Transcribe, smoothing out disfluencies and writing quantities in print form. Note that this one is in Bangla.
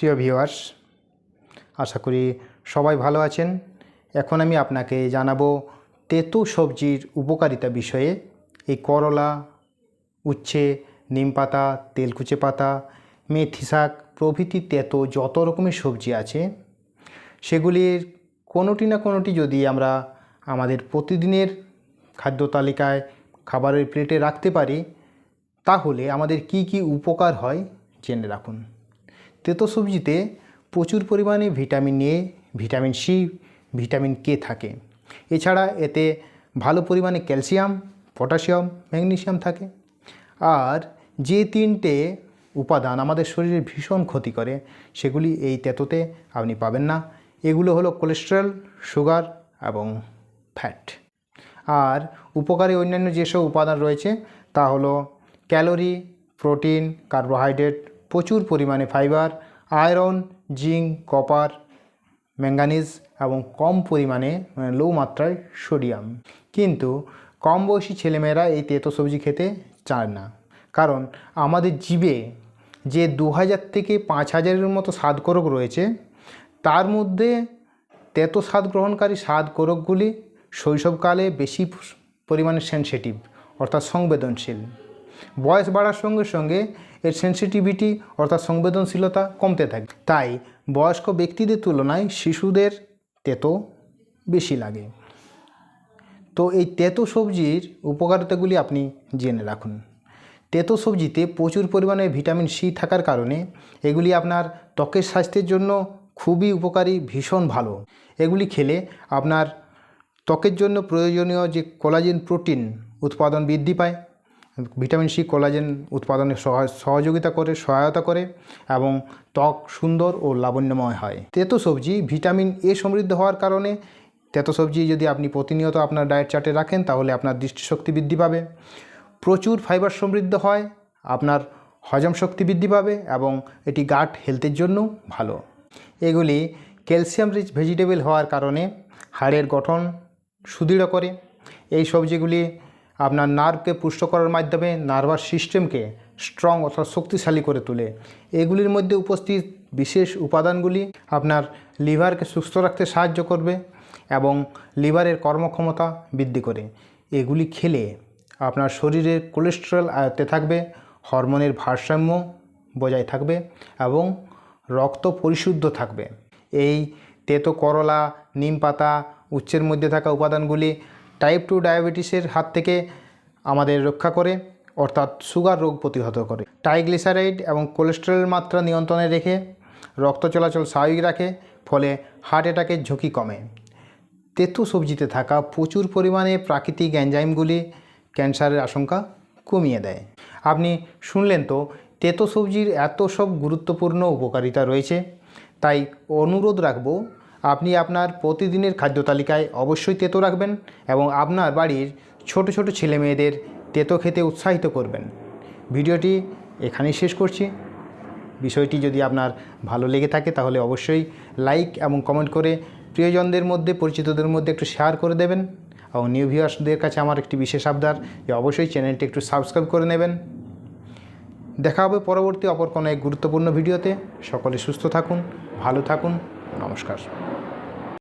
প্রিয় ভিউয়ার্স, আশা করি সবাই ভালো আছেন। এখন আমি আপনাকে জানাবো তেতো সবজির উপকারিতা বিষয়ে। এই করলা, উচ্ছে, নিম পাতা, তেলকুচে পাতা, মেথি শাক প্রভৃতি তেতো যত রকমের সবজি আছে, সেগুলির কোনোটি না কোনোটি যদি আমরা আমাদের প্রতিদিনের খাদ্য তালিকায় খাবারের প্লেটে রাখতে পারি, তাহলে আমাদের কি কি উপকার হয় জেনে রাখুন। তেতো সবজিতে প্রচুর পরিমাণে vitamin A, vitamin C, vitamin K থাকে। এছাড়া এতে ভালো পরিমাণে ক্যালসিয়াম, পটাশিয়াম, ম্যাগনেসিয়াম থাকে। আর যে তিনটে উপাদান আমাদের শরীরে ভীষণ ক্ষতি করে, সেগুলি এই তেতোতে আপনি পাবেন না। এগুলো হলো কোলেস্টেরল, সুগার এবং ফ্যাট। আর উপকারী অন্যান্য যেসব উপাদান রয়েছে তা হলো ক্যালোরি, প্রোটিন, কার্বোহাইড্রেট, প্রচুর পরিমাণে fibre, iron, zinc, copper, manganese এবং কম পরিমাণে লো মাত্রায় সোডিয়াম। কিন্তু কম বয়সী ছেলেমেয়েরা এই তেতো সবজি খেতে চায় না, কারণ আমাদের জিভে যে 2000 থেকে 5000-এর মতো স্বাদকোরক রয়েছে, তার মধ্যে তেতো স্বাদ গ্রহণকারী স্বাদকোরকগুলি শৈশবকালে বেশি পরিমাণে সেনসিটিভ, অর্থাৎ সংবেদনশীল। বয়স বাড়ার সঙ্গে সঙ্গে এর সেনসিটিভিটি অর্থাৎ সংবেদনশীলতা কমতে থাকে। তাই বয়স্ক ব্যক্তিদের তুলনায় শিশুদের তেতো বেশি লাগে। তো এই তেতো সবজির উপকারিতাগুলি আপনি জেনে রাখুন। তেতো সবজিতে প্রচুর পরিমাণে ভিটামিন সি থাকার কারণে এগুলি আপনার ত্বকের স্বাস্থ্যের জন্য খুবই উপকারী, ভীষণ ভালো। এগুলি খেলে আপনার ত্বকের জন্য প্রয়োজনীয় যে কোলাজেন প্রোটিন উৎপাদন বৃদ্ধি পায়। ভিটামিন সি কোলাজেন উৎপাদনে সহায়তা করে এবং ত্বক সুন্দর ও লাবণ্যময় হয়। তেতো সবজি ভিটামিন এ সমৃদ্ধ হওয়ার কারণে তেতো সবজি যদি আপনি প্রতিনিয়ত আপনার ডায়েট চার্টে রাখেন, তাহলে আপনার দৃষ্টিশক্তি বৃদ্ধি পাবে। প্রচুর ফাইবার সমৃদ্ধ হয়, আপনার হজম শক্তি বৃদ্ধি পাবে এবং এটি গাট হেলথের জন্য ভালো। এগুলি ক্যালসিয়াম রিচ ভেজিটেবল হওয়ার কারণে হাড়ের গঠন সুদৃঢ় করে। এই সবজিগুলি আপনার নার্ভকে পুষ্ট করার মাধ্যমে নার্ভাস সিস্টেমকে স্ট্রং অর্থাৎ শক্তিশালী করে তোলে। এগুলির মধ্যে উপস্থিত বিশেষ উপাদানগুলি আপনার লিভারকে সুস্থ রাখতে সাহায্য করবে এবং লিভারের কর্মক্ষমতা বৃদ্ধি করে। এগুলি খেলে আপনার শরীরের কোলেস্টেরল আয়ত্তে থাকবে, হরমোনের ভারসাম্য বজায় থাকবে এবং রক্ত পরিশুদ্ধ থাকবে। এই তেতো করলা, নিম পাতা, উচ্ছের মধ্যে থাকা উপাদানগুলি টাইপ 2 ডায়াবেটিসের হাত থেকে আমাদের রক্ষা করে, অর্থাৎ সুগার রোগ প্রতিহত করে। ট্রাইগ্লিসারাইড এবং কোলেস্টেরলের মাত্রা নিয়ন্ত্রণে রেখে রক্ত চলাচল স্বাভাবিক রাখে, ফলে হার্ট অ্যাটাকের ঝুঁকি কমে। তেতো সবজিতে থাকা প্রচুর পরিমাণে প্রাকৃতিক এনজাইমগুলি ক্যান্সারের আশঙ্কা কমিয়ে দেয়। আপনি শুনলেন তো, তেতো সবজির এত সব গুরুত্বপূর্ণ উপকারিতা রয়েছে। তাই অনুরোধ রাখব, আপনি আপনার প্রতিদিনের খাদ্য তালিকায় অবশ্যই তেতো রাখবেন এবং আপনার বাড়ির ছোট ছোট ছেলেমেয়েদের তেতো খেতে উৎসাহিত করবেন। ভিডিওটি এখানেই শেষ করছি। বিষয়টি যদি আপনার ভালো লেগে থাকে তাহলে অবশ্যই লাইক এবং কমেন্ট করে প্রিয়জনদের মধ্যে, পরিচিতদের মধ্যে একটু শেয়ার করে দেবেন। এবং নিউ ভিউয়ার্সদের কাছে আমার একটি বিশেষ আবদার যে অবশ্যই চ্যানেলটি একটু সাবস্ক্রাইব করে নেবেন। দেখা হবে পরবর্তী অপর কোনো এক গুরুত্বপূর্ণ ভিডিওতে। সকলে সুস্থ থাকুন, ভালো থাকুন। নমস্কার।